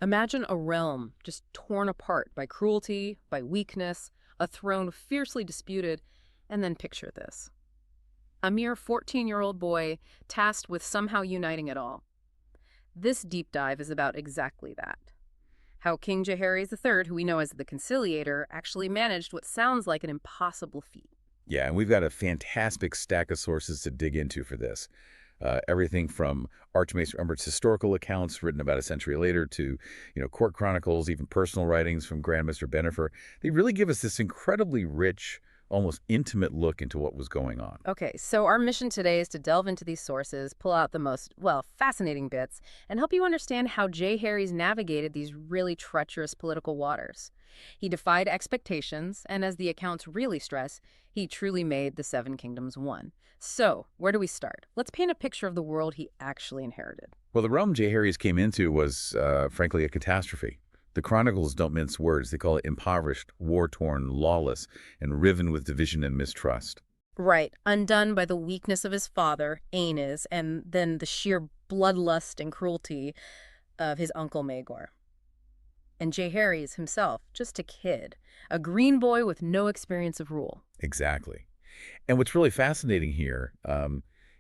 Imagine a realm just torn apart by cruelty, by weakness, a throne fiercely disputed, and then picture this. A mere 14-year-old boy tasked with somehow uniting it all. This deep dive is about exactly that. How King Jaehaerys III, who we know as the Conciliator, actually managed what sounds like an impossible feat. Yeah, and we've got a fantastic stack of sources to dig into for this. Everything from Archmaester Umbert's historical accounts written about a century later to, court chronicles, even personal writings from Grandmaster Bennifer. They really give us this incredibly rich, almost intimate look into what was going on. Okay, so our mission today is to delve into these sources, pull out the most, fascinating bits, and help you understand how Jaehaerys navigated these really treacherous political waters. He defied expectations, and as the accounts really stress, he truly made the Seven Kingdoms one. So, where do we start? Let's paint a picture of the world he actually inherited. Well, the realm Jaehaerys came into was, frankly, a catastrophe. The chronicles don't mince words. They call it impoverished, war-torn, lawless, and riven with division and mistrust. Right, undone by the weakness of his father, Aenys, and then the sheer bloodlust and cruelty of his uncle Maegor. And Jaehaerys himself, just a kid, a green boy with no experience of rule. Exactly. And what's really fascinating here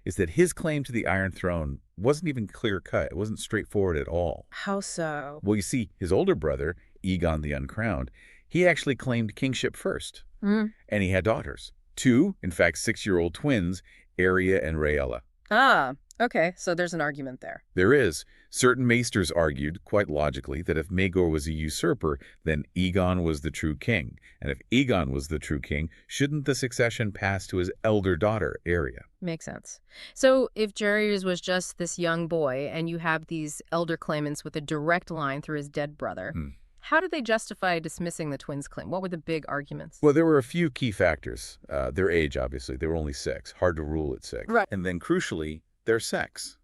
is that his claim to the Iron Throne wasn't even clear-cut. It wasn't straightforward at all. How so? Well, you see, his older brother, Aegon the Uncrowned, he actually claimed kingship first. And he had daughters. Two, in fact, 6-year-old twins, Arya and Rhaella. Ah, okay, so there's an argument there. There is. Certain maesters argued, quite logically, that if Maegor was a usurper, then Aegon was the true king. And if Aegon was the true king, shouldn't the succession pass to his elder daughter, Arya? Makes sense. So if Jaehaerys was just this young boy, and you have these elder claimants with a direct line through his dead brother, how did they justify dismissing the twins' claim? What were the big arguments? Well, there were a few key factors. Their age, obviously. They were only 6. Hard to rule at 6. Right. And then, crucially, their sex.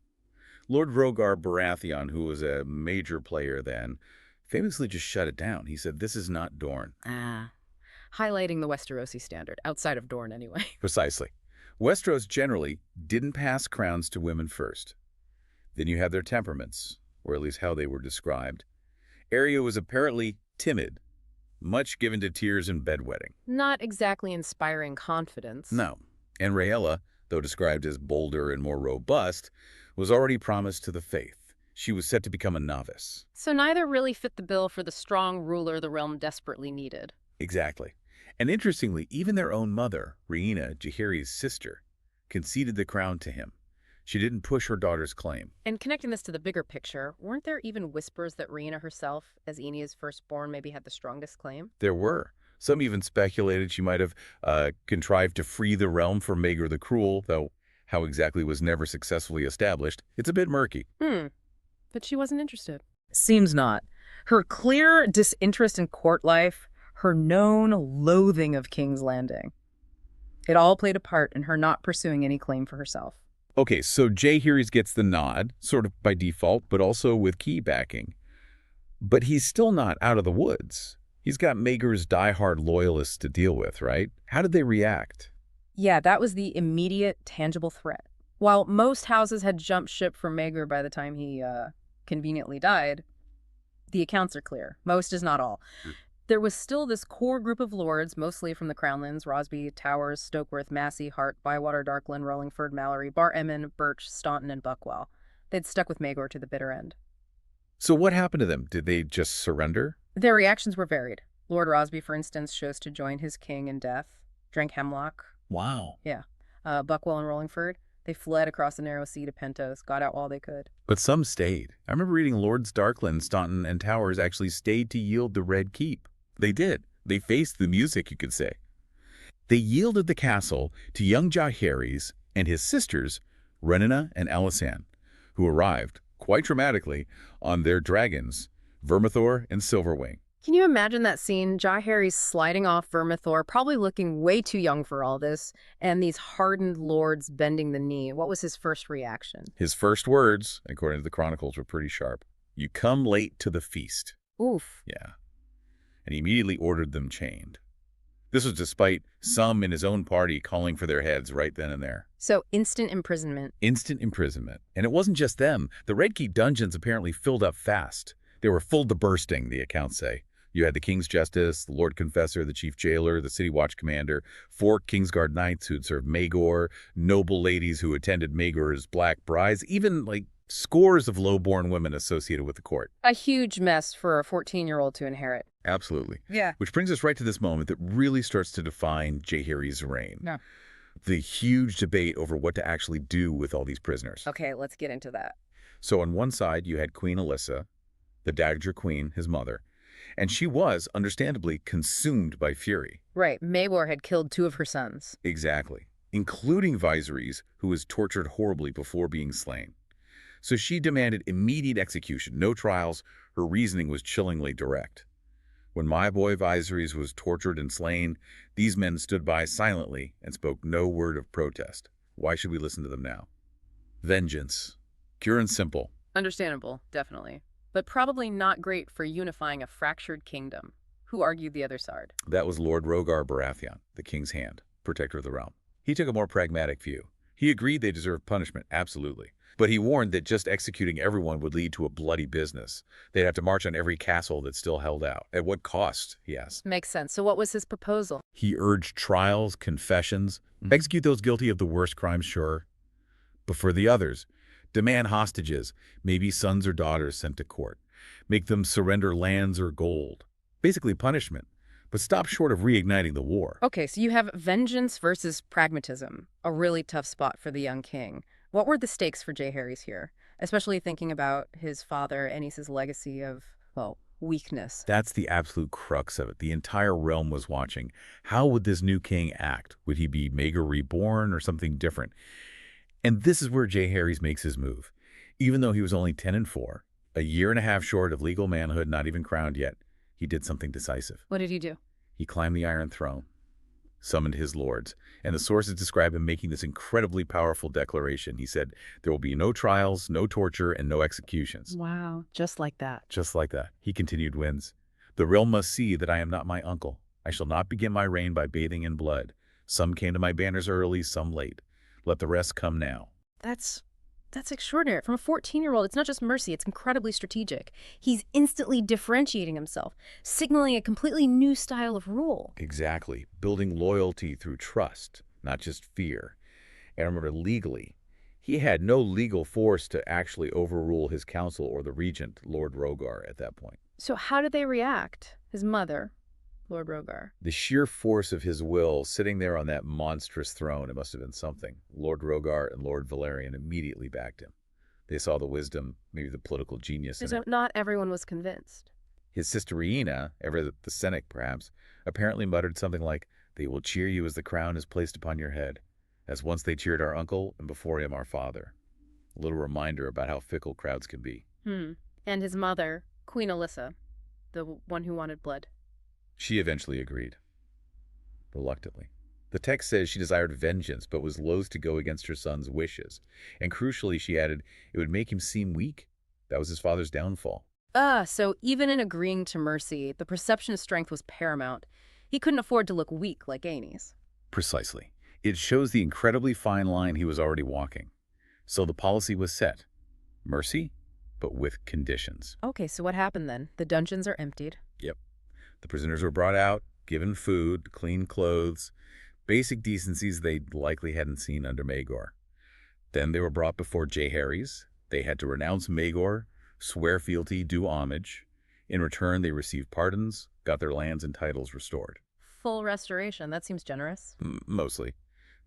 Lord Rhaegar Baratheon, who was a major player then, famously just shut it down. He said, "This is not Dorne." Highlighting the Westerosi standard, outside of Dorne anyway. Precisely. Westeros generally didn't pass crowns to women first. Then you have their temperaments, or at least how they were described. Arya was apparently timid, much given to tears and bedwetting. Not exactly inspiring confidence. No. And Rhaella, though described as bolder and more robust, was already promised to the faith. She was set to become a novice. So neither really fit the bill for the strong ruler the realm desperately needed. Exactly. And interestingly, even their own mother, Rhaena, Jaehaerys' sister, conceded the crown to him. She didn't push her daughter's claim. And connecting this to the bigger picture, weren't there even whispers that Rhaena herself, as Aenys' firstborn, maybe had the strongest claim? There were. Some even speculated she might have contrived to free the realm from Maegor the Cruel, though how exactly was never successfully established. It's a bit murky. But she wasn't interested. Seems not. Her clear disinterest in court life, her known loathing of King's Landing. It all played a part in her not pursuing any claim for herself. Okay, so Jaehaerys gets the nod, sort of by default, but also with key backing. But he's still not out of the woods. He's got Maegor's diehard loyalists to deal with, right? How did they react? Yeah, that was the immediate, tangible threat. While most houses had jumped ship from Maegor by the time he conveniently died, the accounts are clear. Most is not all. There was still this core group of lords, mostly from the Crownlands: Rosby, Towers, Stokeworth, Massey, Hart, Bywater, Darkland, Rollingford, Mallory, Bar Emmon, Birch, Staunton, and Buckwell. They'd stuck with Maegor to the bitter end. So what happened to them? Did they just surrender? Their reactions were varied. Lord Rosby, for instance, chose to join his king in death, drank hemlock. Wow. Yeah. Buckwell and Rollingford, they fled across the narrow sea to Pentos, got out while they could. But some stayed. I remember reading Lords Darkland, Staunton, and Towers actually stayed to yield the Red Keep. They did. They faced the music, you could say. They yielded the castle to young Jaehaerys and his sisters, Rhaena and Alysanne, who arrived, quite dramatically, on their dragons, Vermithor and Silverwing. Can you imagine that scene? Jaehaerys sliding off Vermithor, probably looking way too young for all this, and these hardened lords bending the knee. What was his first reaction? His first words, according to the chronicles, were pretty sharp. "You come late to the feast." Oof. Yeah. And he immediately ordered them chained. This was despite some in his own party calling for their heads right then and there. So instant imprisonment. Instant imprisonment. And it wasn't just them. The Red Keep dungeons apparently filled up fast. They were full to bursting, the accounts say. You had the King's Justice, the Lord Confessor, the Chief Jailer, the City Watch Commander, 4 Kingsguard Knights who'd served Maegor, noble ladies who attended Maegor's black brides, even, scores of low-born women associated with the court. A huge mess for a 14-year-old to inherit. Absolutely. Yeah. Which brings us right to this moment that really starts to define Jaehaerys' reign. Yeah. The huge debate over what to actually do with all these prisoners. Okay, let's get into that. So on one side, you had Queen Alysanne, the Dowager Queen, his mother, and she was, understandably, consumed by fury. Right, Maegor had killed 2 of her sons. Exactly, including Jaehaerys, who was tortured horribly before being slain. So she demanded immediate execution, no trials. Her reasoning was chillingly direct. When my boy Jaehaerys was tortured and slain, these men stood by silently and spoke no word of protest. Why should we listen to them now? Vengeance. Pure and simple. Understandable, definitely. But probably not great for unifying a fractured kingdom. Who argued the other side? That was Lord Rhaegar Baratheon, the king's hand, protector of the realm. He took a more pragmatic view. He agreed they deserved punishment, absolutely. But he warned that just executing everyone would lead to a bloody business. They'd have to march on every castle that still held out. At what cost, he asked. Makes sense. So what was his proposal? He urged trials, confessions, execute those guilty of the worst crimes, sure. But for the others, demand hostages, maybe sons or daughters sent to court. Make them surrender lands or gold. Basically punishment, but stop short of reigniting the war. Okay, so you have vengeance versus pragmatism, a really tough spot for the young king. What were the stakes for Jaehaerys here, especially thinking about his father Aenys's legacy of, well, weakness? That's the absolute crux of it. The entire realm was watching. How would this new king act? Would he be Maegor reborn or something different? And this is where Jaehaerys makes his move. Even though he was only 10 and 4, a year and a half short of legal manhood, not even crowned yet, he did something decisive. What did he do? He climbed the Iron Throne, summoned his lords, and the sources describe him making this incredibly powerful declaration. He said, there will be no trials, no torture, and no executions. Wow, just like that. Just like that. He continued winds. The realm must see that I am not my uncle. I shall not begin my reign by bathing in blood. Some came to my banners early, some late. Let the rest come now. That's extraordinary. From a 14-year-old, it's not just mercy, it's incredibly strategic. He's instantly differentiating himself, signaling a completely new style of rule. Exactly. Building loyalty through trust, not just fear. And remember, legally, he had no legal force to actually overrule his council or the regent, Lord Rhaegar, at that point. So how did they react? His mother, Lord Rhaegar. The sheer force of his will, sitting there on that monstrous throne, it must have been something. Lord Rhaegar and Lord Valerian immediately backed him. They saw the wisdom, maybe the political genius in So it. not everyone was convinced. His sister Rhaena, ever the cynic perhaps, apparently muttered something like, they will cheer you as the crown is placed upon your head, as once they cheered our uncle and before him our father. A little reminder about how fickle crowds can be. And his mother, Queen Alysanne, the one who wanted blood. She eventually agreed, reluctantly. The text says she desired vengeance, but was loath to go against her son's wishes. And crucially, she added, it would make him seem weak. That was his father's downfall. So even in agreeing to mercy, the perception of strength was paramount. He couldn't afford to look weak like Aenys. Precisely. It shows the incredibly fine line he was already walking. So the policy was set. Mercy, but with conditions. Okay, so what happened then? The dungeons are emptied. Yep. The prisoners were brought out, given food, clean clothes, basic decencies they likely hadn't seen under Maegor. Then they were brought before Jaehaerys. They had to renounce Maegor, swear fealty, do homage. In return, they received pardons, got their lands and titles restored. Full restoration. That seems generous. Mostly.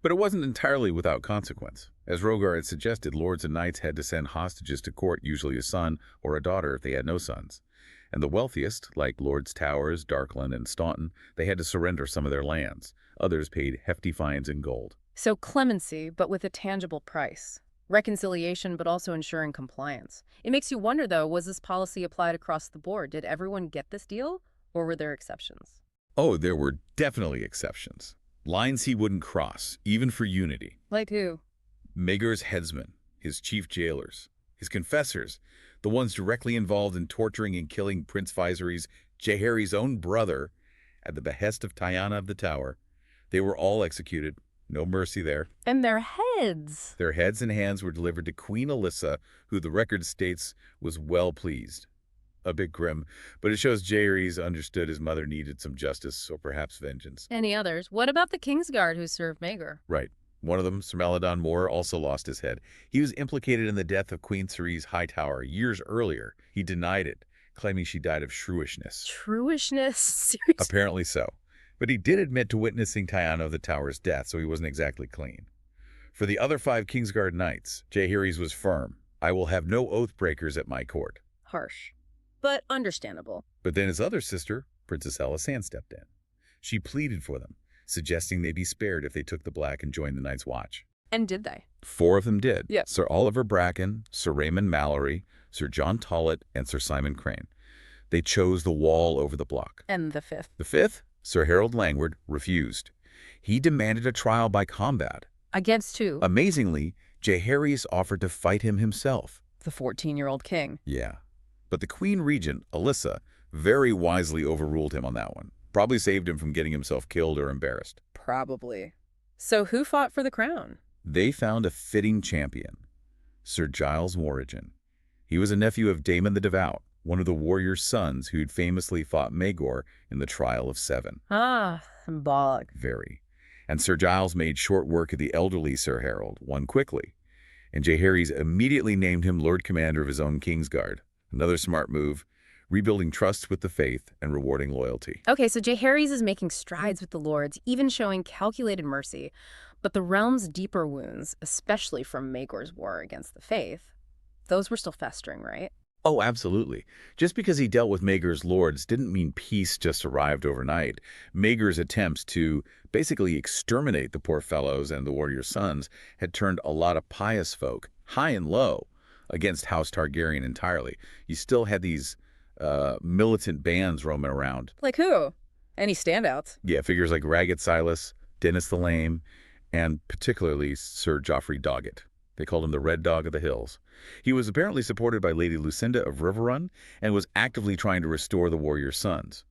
But it wasn't entirely without consequence. As Rhaegar had suggested, lords and knights had to send hostages to court, usually a son or a daughter if they had no sons. And the wealthiest, like Lords Towers, Darkland, and Staunton, they had to surrender some of their lands. Others paid hefty fines in gold. So clemency, but with a tangible price. Reconciliation, but also ensuring compliance. It makes you wonder, though, was this policy applied across the board? Did everyone get this deal, or were there exceptions? Oh, there were definitely exceptions. Lines he wouldn't cross, even for unity. Like who? Maegor's headsmen, his chief jailers, his confessors, the ones directly involved in torturing and killing Prince Jaehaerys' own brother, at the behest of Tyanna of the Tower. They were all executed. No mercy there. And their heads. Their heads and hands were delivered to Queen Alysanne, who the record states was well pleased. a bit grim, but it shows Jaehaerys understood his mother needed some justice or perhaps vengeance. Any others? What about the Kingsguard who served Maegor? Right. One of them, Sir Maladon Moore, also lost his head. He was implicated in the death of Queen Cerise Hightower years earlier. He denied it, claiming she died of shrewishness. Shrewishness? Seriously? Apparently so. But he did admit to witnessing Tyanna of the Tower's death, so he wasn't exactly clean. For the other 5 Kingsguard knights, Jaehaerys was firm. I will have no oath breakers at my court. Harsh, but understandable. But then his other sister, Princess Alysanne, stepped in. She pleaded for them, suggesting they be spared if they took the Black and joined the Night's Watch. And did they? 4 of them did. Yes. Sir Oliver Bracken, Sir Raymond Mallory, Sir John Tollet, and Sir Simon Crane. They chose the wall over the block. And the 5th? The 5th, Sir Harold Langward, refused. He demanded a trial by combat. Against who? Amazingly, Jaehaerys offered to fight him himself. The 14-year-old king. Yeah. But the Queen Regent, Alyssa, very wisely overruled him on that one. Probably saved him from getting himself killed or embarrassed. Probably. So who fought for the crown? They found a fitting champion, Sir Giles Morrigan. He was a nephew of Daemon the Devout, one of the warrior's sons who'd famously fought Maegor in the Trial of 7. Ah, symbolic. Very. And Sir Giles made short work of the elderly Sir Harold, won quickly. And Jaehaerys immediately named him Lord Commander of his own Kingsguard. Another smart move, rebuilding trust with the faith and rewarding loyalty. Okay, so Jaehaerys is making strides with the lords, even showing calculated mercy. But the realm's deeper wounds, especially from Maegor's war against the faith, those were still festering, right? Oh, absolutely. Just because he dealt with Maegor's lords didn't mean peace just arrived overnight. Maegor's attempts to basically exterminate the poor fellows and the warrior sons had turned a lot of pious folk, high and low, against House Targaryen entirely. You still had these militant bands roaming around. Like who? Any standouts? Yeah, figures like Ragged Silas, Dennis the Lame, and particularly Sir Joffrey Doggett. They called him the Red Dog of the Hills. He was apparently supported by Lady Lucinda of Riverrun and was actively trying to restore the warrior sons.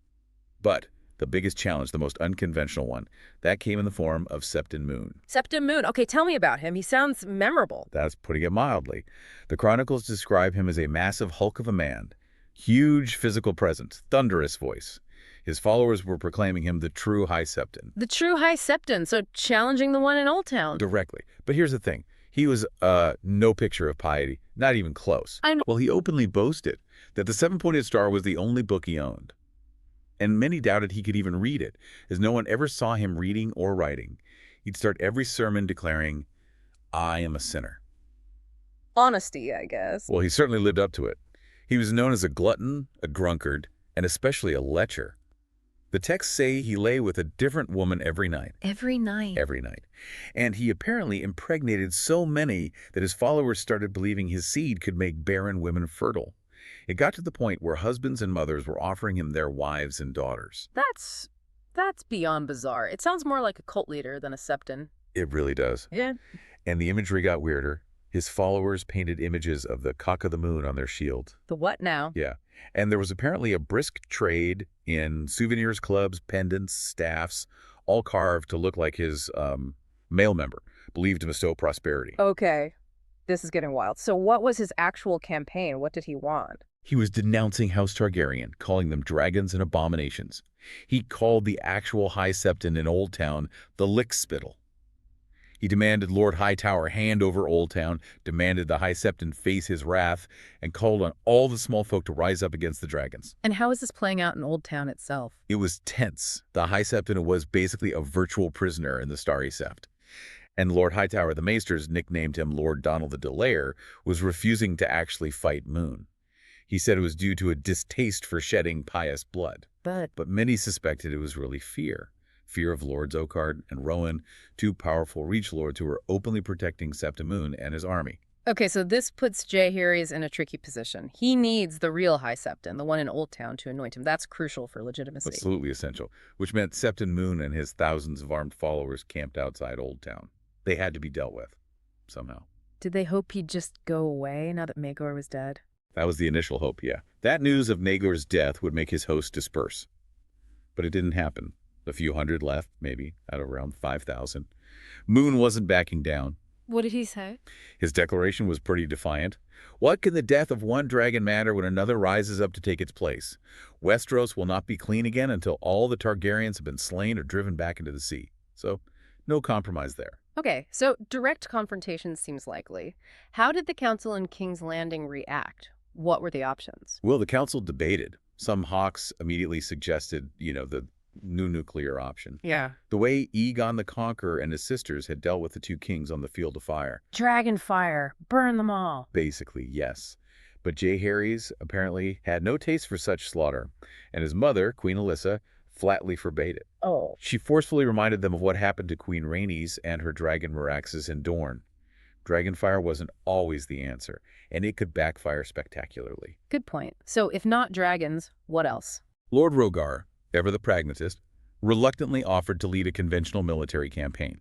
But the biggest challenge, the most unconventional one, that came in the form of Septon Moon. Septon Moon. Okay, tell me about him. He sounds memorable. That's putting it mildly. The chronicles describe him as a massive hulk of a man, huge physical presence, thunderous voice. His followers were proclaiming him the true High Septon. The true High Septon, so challenging the one in Old Town. Directly. But here's the thing. He was no picture of piety, not even close. I know. Well, he openly boasted that the 7-pointed star was the only book he owned. And many doubted he could even read it, as no one ever saw him reading or writing. He'd start every sermon declaring, I am a sinner. Honesty, I guess. Well, he certainly lived up to it. He was known as a glutton, a drunkard, and especially a lecher. The texts say he lay with a different woman every night. Every night. Every night. And he apparently impregnated so many that his followers started believing his seed could make barren women fertile. It got to the point where husbands and mothers were offering him their wives and daughters. That's beyond bizarre. It sounds more like a cult leader than a Septon. It really does. Yeah. And the imagery got weirder. His followers painted images of the cock of the moon on their shield. The what now? Yeah. And there was apparently a brisk trade in souvenirs, clubs, pendants, staffs, all carved to look like his male member, believed to bestow prosperity. Okay. This is getting wild. So what was his actual campaign? What did he want? He was denouncing House Targaryen, calling them dragons and abominations. He called the actual High Septon in Old Town the Lickspittle. He demanded Lord Hightower hand over Old Town, demanded the High Septon face his wrath, and called on all the small folk to rise up against the dragons. And how is this playing out in Old Town itself? It was tense. The High Septon was basically a virtual prisoner in the Starry Sept. And Lord Hightower, the Maesters nicknamed him Lord Donald the Delayer, was refusing to actually fight Moon. He said it was due to a distaste for shedding pious blood. But many suspected it was really fear. Fear of Lords Oakard and Rowan, 2 powerful Reach Lords who were openly protecting Septon Moon and his army. Okay, so this puts Jaehaerys in a tricky position. He needs the real High Septon, the one in Old Town, to anoint him. That's crucial for legitimacy. Absolutely essential, which meant Septon Moon and his thousands of armed followers camped outside Old Town. They had to be dealt with, somehow. Did they hope he'd just go away now that Maegor was dead? That was the initial hope, yeah. That news of Maegor's death would make his host disperse. But it didn't happen. A few hundred left, maybe, out of around 5,000. Moon wasn't backing down. What did he say? His declaration was pretty defiant. What can the death of one dragon matter when another rises up to take its place? Westeros will not be clean again until all the Targaryens have been slain or driven back into the sea. So, no compromise there. Okay, so direct confrontation seems likely. How did the council in King's Landing react? What were the options? Well, the council debated. Some hawks immediately suggested, the new nuclear option. Yeah. The way Aegon the Conqueror and his sisters had dealt with the two kings on the field of fire. Dragon fire. Burn them all. Basically, yes. But Jaehaerys apparently had no taste for such slaughter, and his mother, Queen Alysanne, flatly forbade it. Oh. She forcefully reminded them of what happened to Queen Rhaenys and her dragon Meraxes in Dorne. Dragonfire wasn't always the answer, and it could backfire spectacularly. Good point. So if not dragons, what else? Lord Rogar, ever the pragmatist, reluctantly offered to lead a conventional military campaign.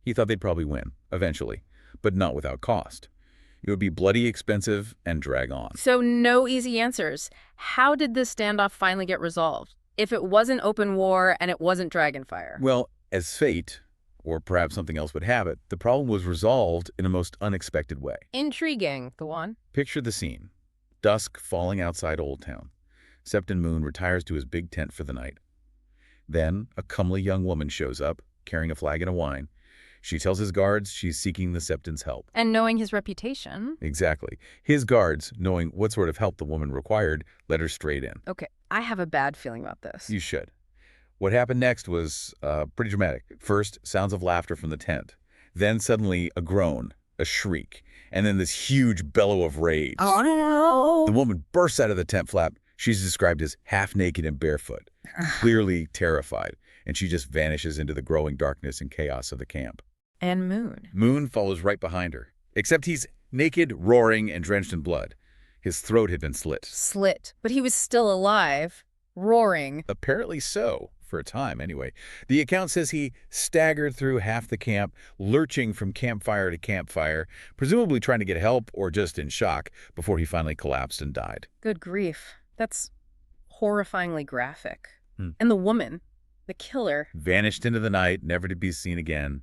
He thought they'd probably win, eventually, but not without cost. It would be bloody expensive and drag on. So no easy answers. How did this standoff finally get resolved? If it wasn't open war and it wasn't dragonfire? Well, as fate, or perhaps something else would have it, the problem was resolved in a most unexpected way. Intriguing, the one. Picture the scene. Dusk falling outside Old Town. Septon Moon retires to his big tent for the night. Then, a comely young woman shows up, carrying a flagon of wine. She tells his guards she's seeking the Septon's help. And knowing his reputation. Exactly. His guards, knowing what sort of help the woman required, let her straight in. Okay, I have a bad feeling about this. You should. What happened next was pretty dramatic. First, sounds of laughter from the tent. Then suddenly a groan, a shriek, and then this huge bellow of rage. Oh, no! The woman bursts out of the tent flap. She's described as half-naked and barefoot, clearly terrified, and she just vanishes into the growing darkness and chaos of the camp. And Moon. Moon follows right behind her, except he's naked, roaring, and drenched in blood. His throat had been slit. Slit. But he was still alive, roaring. Apparently so, for a time anyway. The account says he staggered through half the camp, lurching from campfire to campfire, presumably trying to get help or just in shock, before he finally collapsed and died. Good grief. That's horrifyingly graphic. Hmm. And the woman, the killer. Vanished into the night, never to be seen again.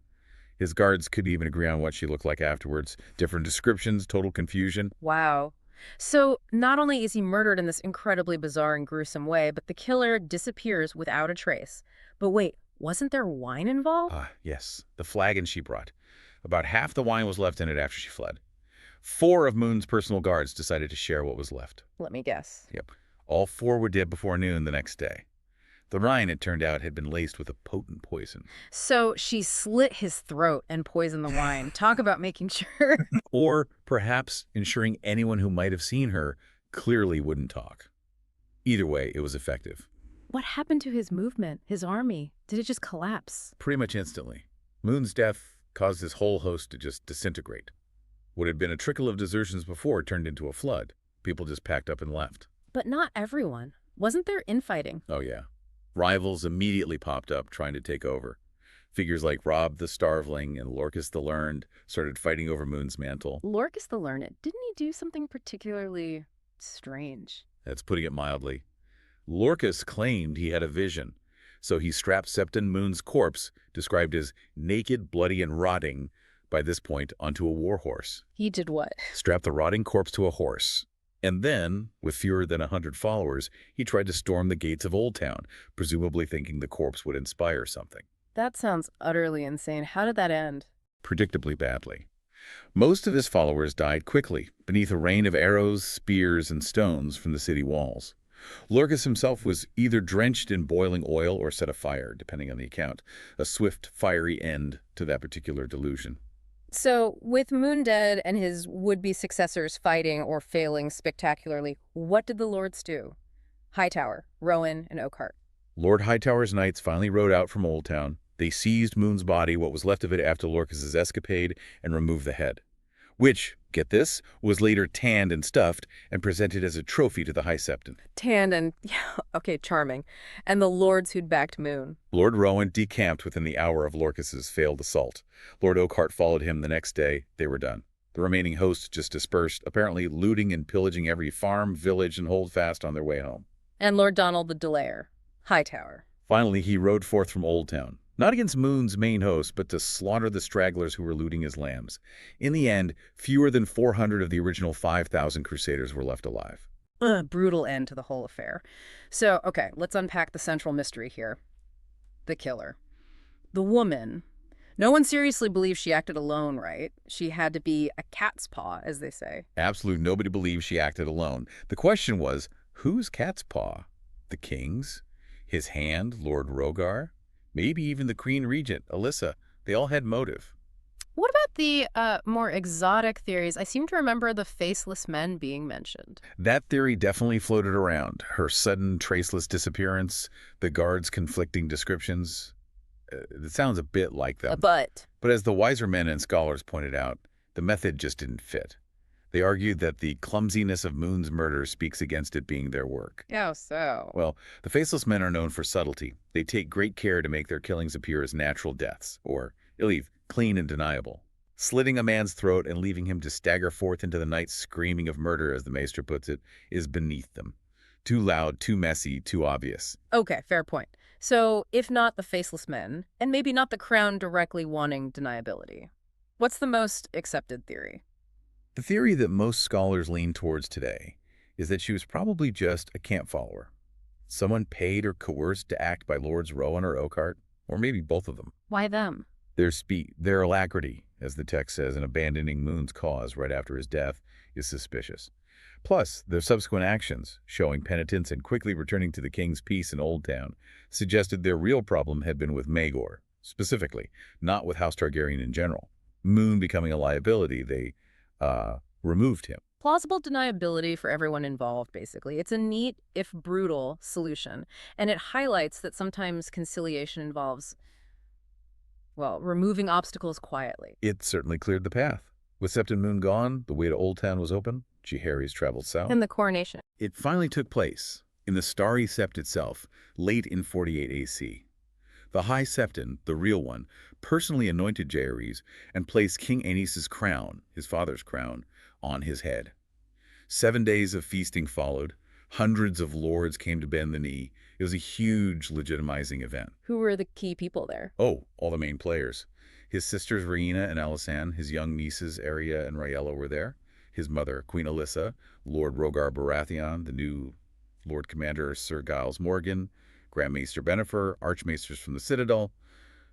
His guards couldn't even agree on what she looked like afterwards. Different descriptions, total confusion. Wow. So not only is he murdered in this incredibly bizarre and gruesome way, but the killer disappears without a trace. But wait, wasn't there wine involved? Yes, the flagon she brought. About half the wine was left in it after she fled. 4 of Moon's personal guards decided to share what was left. Let me guess. Yep. All 4 were dead before noon the next day. The wine, it turned out, had been laced with a potent poison. So she slit his throat and poisoned the wine. Talk about making sure. Or perhaps ensuring anyone who might have seen her clearly wouldn't talk. Either way, it was effective. What happened to his movement, his army? Did it just collapse? Pretty much instantly. Moon's death caused his whole host to just disintegrate. What had been a trickle of desertions before turned into a flood. People just packed up and left. But not everyone. Wasn't there infighting? Oh, yeah. Rivals immediately popped up trying to take over. Figures like Robb the Starveling and Lorcas the Learned started fighting over Moon's mantle. Lorcas the Learned, didn't he do something particularly strange? That's putting it mildly. Lorcas claimed he had a vision, so he strapped Septon Moon's corpse, described as naked, bloody, and rotting, by this point, onto a warhorse. He did what? Strapped the rotting corpse to a horse. And then, with fewer than 100 followers, he tried to storm the gates of Old Town, presumably thinking the corpse would inspire something. That sounds utterly insane. How did that end? Predictably badly. Most of his followers died quickly, beneath a rain of arrows, spears, and stones from the city walls. Lorcas himself was either drenched in boiling oil or set afire, depending on the account. A swift, fiery end to that particular delusion. So, with Moon dead and his would-be successors fighting or failing spectacularly, what did the lords do? Hightower, Rowan, and Oakheart. Lord Hightower's knights finally rode out from Old Town. They seized Moon's body, what was left of it after Lorcas's escapade, and removed the head. Which, get this, was later tanned and stuffed and presented as a trophy to the High Septon. Tanned and, yeah, okay, charming. And the lords who'd backed Moon. Lord Rowan decamped within the hour of Lorcas's failed assault. Lord Oakheart followed him the next day. They were done. The remaining host just dispersed, apparently looting and pillaging every farm, village, and holdfast on their way home. And Lord Donald the Delayer, Hightower. Finally, he rode forth from Old Town, Not against Moon's main host, but to slaughter the stragglers who were looting his lambs. In the end, fewer than 400 of the original 5,000 crusaders were left alive. Brutal end to the whole affair. So, okay, let's unpack the central mystery here. The killer. The woman. No one seriously believes she acted alone, right? She had to be a cat's paw, as they say. Absolutely nobody believes she acted alone. The question was, whose cat's paw? The king's? His hand, Lord Rhaegar? Maybe even the Queen Regent, Alyssa. They all had motive. What about the more exotic theories? I seem to remember the faceless men being mentioned. That theory definitely floated around. Her sudden, traceless disappearance, the guards' conflicting descriptions. It sounds a bit like them. But as the wiser men and scholars pointed out, the method just didn't fit. They argued that the clumsiness of Moon's murder speaks against it being their work. how so? Well, the faceless men are known for subtlety. They take great care to make their killings appear as natural deaths, or, clean and deniable. Slitting a man's throat and leaving him to stagger forth into the night screaming of murder, as the Maester puts it, is beneath them. Too loud, too messy, too obvious. Okay, fair point. So, if not the faceless men, and maybe not the crown directly wanting deniability, what's the most accepted theory? The theory that most scholars lean towards today is that she was probably just a camp follower. Someone paid or coerced to act by Lords Rowan or Oakheart, or maybe both of them. Why them? Their speed, their alacrity, as the text says, in abandoning Moon's cause right after his death is suspicious. Plus, their subsequent actions, showing penitence and quickly returning to the king's peace in Old Town, suggested their real problem had been with Maegor, specifically, not with House Targaryen in general. Moon becoming a liability, they removed him. Plausible deniability for everyone involved, basically. It's a neat, if brutal, solution. And it highlights that sometimes conciliation involves, well, removing obstacles quietly. It certainly cleared the path. With Sept and Moon gone, the way to Old Town was open. Jaehaerys traveled south. And the coronation. It finally took place in the starry Sept itself, late in 48 AC. The High Septon, the real one, personally anointed Jaehaerys and placed King Aenys's crown, his father's crown, on his head. 7 days of feasting followed. Hundreds of lords came to bend the knee. It was a huge legitimizing event. Who were the key people there? Oh, all the main players. His sisters Rhaena and Alysanne, his young nieces Arya and Rhaella were there. His mother, Queen Alyssa, Lord Rhaegar Baratheon, the new Lord Commander Sir Giles Morgan, Grand Maester Bennifer, Archmaesters from the Citadel,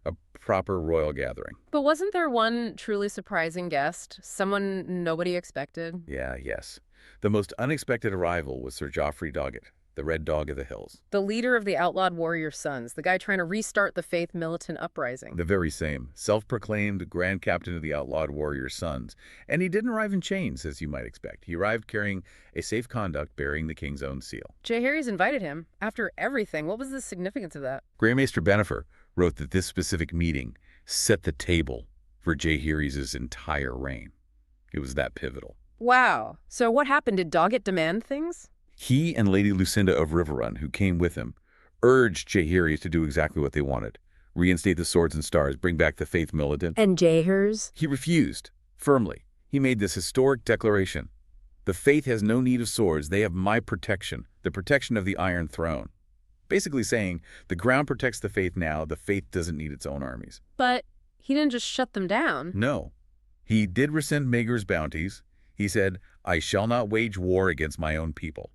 a proper royal gathering. But wasn't there one truly surprising guest? Someone nobody expected? Yes. The most unexpected arrival was Sir Joffrey Doggett, the Red Dog of the Hills. The leader of the outlawed warrior sons, the guy trying to restart the faith militant uprising. The very same, self-proclaimed Grand Captain of the outlawed warrior sons. And he didn't arrive in chains, as you might expect. He arrived carrying a safe conduct bearing the king's own seal. Jaehaerys invited him. After everything, what was the significance of that? Grand Maester Bennifer wrote that this specific meeting set the table for Jaehaerys' entire reign. It was that pivotal. Wow. So what happened? Did Doggett demand things? He and Lady Lucinda of Riverrun, who came with him, urged Jaehaerys to do exactly what they wanted. Reinstate the swords and stars, bring back the faith militant. And Jaehaerys? He refused, firmly. He made this historic declaration. The faith has no need of swords. They have my protection, the protection of the Iron Throne. Basically saying, the ground protects the faith now, the faith doesn't need its own armies. But he didn't just shut them down. No. He did rescind Maegor's bounties. He said, I shall not wage war against my own people,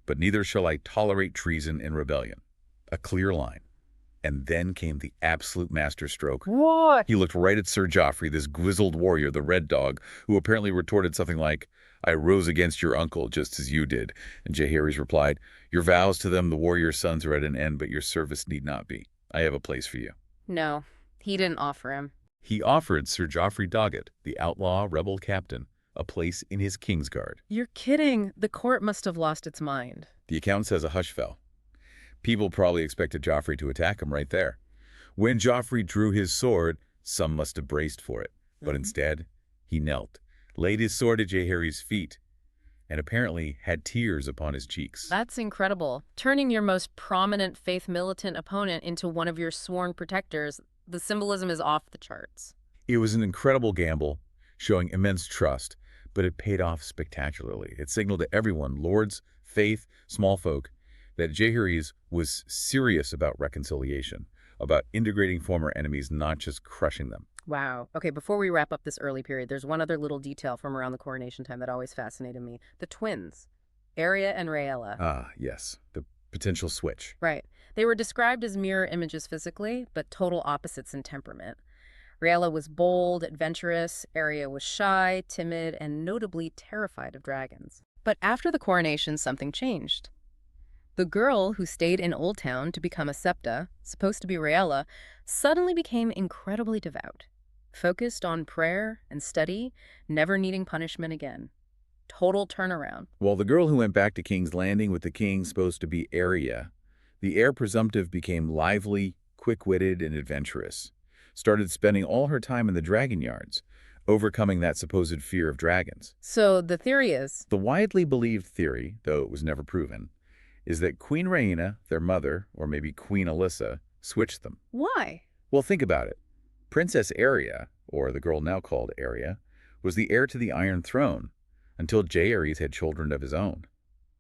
but neither shall I tolerate treason and rebellion. A clear line. And then came the absolute masterstroke. What? He looked right at Sir Joffrey, this grizzled warrior, the Red Dog, who apparently retorted something like, I rose against your uncle just as you did. And Jaehaerys replied, your vows to them, the warrior sons, are at an end, but your service need not be. I have a place for you. No, he didn't offer him. He offered Sir Joffrey Doggett, the outlaw rebel captain, a place in his Kingsguard. You're kidding. The court must have lost its mind. The account says a hush fell. People probably expected Joffrey to attack him right there. When Joffrey drew his sword, some must have braced for it. But instead, he knelt, laid his sword at Jaehaerys' feet, and apparently had tears upon his cheeks. That's incredible. Turning your most prominent faith militant opponent into one of your sworn protectors, the symbolism is off the charts. It was an incredible gamble, showing immense trust, but it paid off spectacularly. It signaled to everyone, lords, faith, small folk, that Jaehaerys was serious about reconciliation, about integrating former enemies, not just crushing them. Wow. Okay, before we wrap up this early period, there's one other little detail from around the coronation time that always fascinated me. The twins, Arya and Rhaella. Ah, yes, the potential switch. Right. They were described as mirror images physically, but total opposites in temperament. Rhaella was bold, adventurous, Arya was shy, timid, and notably terrified of dragons. But after the coronation, something changed. The girl who stayed in Old Town to become a septa, supposed to be Rhaella, suddenly became incredibly devout, focused on prayer and study, never needing punishment again. Total turnaround. While the girl who went back to King's Landing with the king supposed to be Arya, the heir presumptive became lively, quick-witted, and adventurous. Started spending all her time in the dragon yards, overcoming that supposed fear of dragons. So the theory is, The widely believed theory, though it was never proven, is that Queen Rhaena, their mother, or maybe Queen Alyssa, switched them. why? Well, think about it. Princess Arya, or the girl now called Arya, was the heir to the Iron Throne until Jaehaerys had children of his own.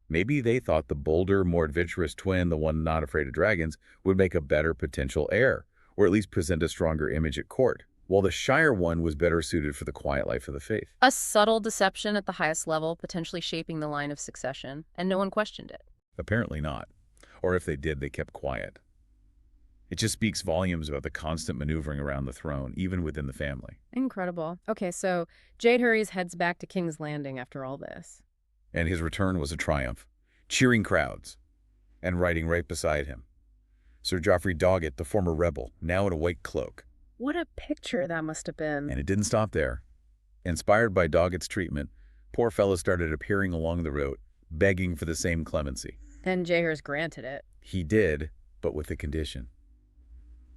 Maybe they thought the bolder, more adventurous twin, the one not afraid of dragons, would make a better potential heir, or at least present a stronger image at court, while the shyer one was better suited for the quiet life of the faith. A subtle deception at the highest level, potentially shaping the line of succession, and no one questioned it. Apparently not. Or if they did, they kept quiet. It just speaks volumes about the constant maneuvering around the throne, even within the family. Incredible. Okay, so Jaehaerys heads back to King's Landing after all this. And his return was a triumph, cheering crowds, and riding right beside him. Sir Joffrey Doggett, the former rebel, now in a white cloak. What a picture that must have been. And it didn't stop there. Inspired by Doggett's treatment, poor fellow started appearing along the road, begging for the same clemency. And Jaehaerys granted it. He did, but with a condition.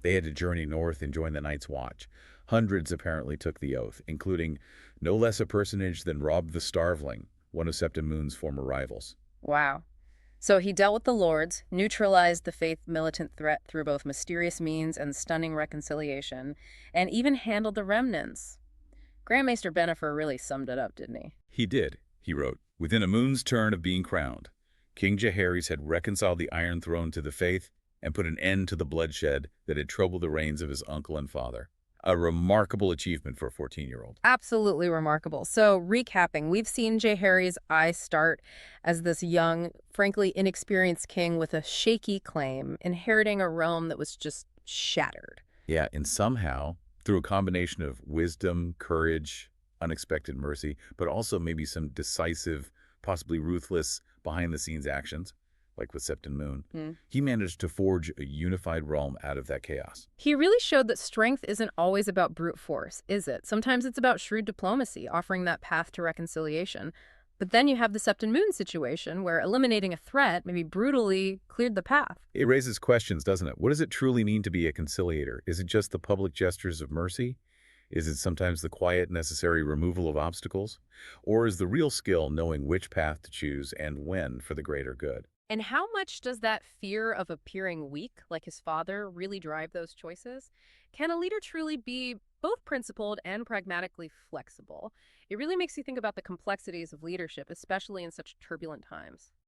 They had to journey north and join the Night's Watch. Hundreds apparently took the oath, including no less a personage than Robb the Starveling, one of Septon Moon's former rivals. Wow. So he dealt with the lords, neutralized the faith militant threat through both mysterious means and stunning reconciliation, and even handled the remnants. Grand Maester Bennifer really summed it up, didn't he? He did, he wrote. Within a moon's turn of being crowned, King Jaehaerys had reconciled the Iron Throne to the faith and put an end to the bloodshed that had troubled the reigns of his uncle and father. A remarkable achievement for a 14-year-old. Absolutely remarkable. So, recapping, we've seen Jaehaerys I start as this young, frankly inexperienced king with a shaky claim, inheriting a realm that was just shattered. Yeah, and somehow, through a combination of wisdom, courage, unexpected mercy, but also maybe some decisive, possibly ruthless, behind-the-scenes actions, like with Septon Moon, he managed to forge a unified realm out of that chaos. He really showed that strength isn't always about brute force, is it? Sometimes it's about shrewd diplomacy, offering that path to reconciliation. But then you have the Septon Moon situation, where eliminating a threat maybe brutally cleared the path. It raises questions, doesn't it? What does it truly mean to be a conciliator? Is it just the public gestures of mercy? Is it sometimes the quiet, necessary removal of obstacles? Or is the real skill knowing which path to choose and when for the greater good? And how much does that fear of appearing weak, like his father, really drive those choices? Can a leader truly be both principled and pragmatically flexible? It really makes you think about the complexities of leadership, especially in such turbulent times.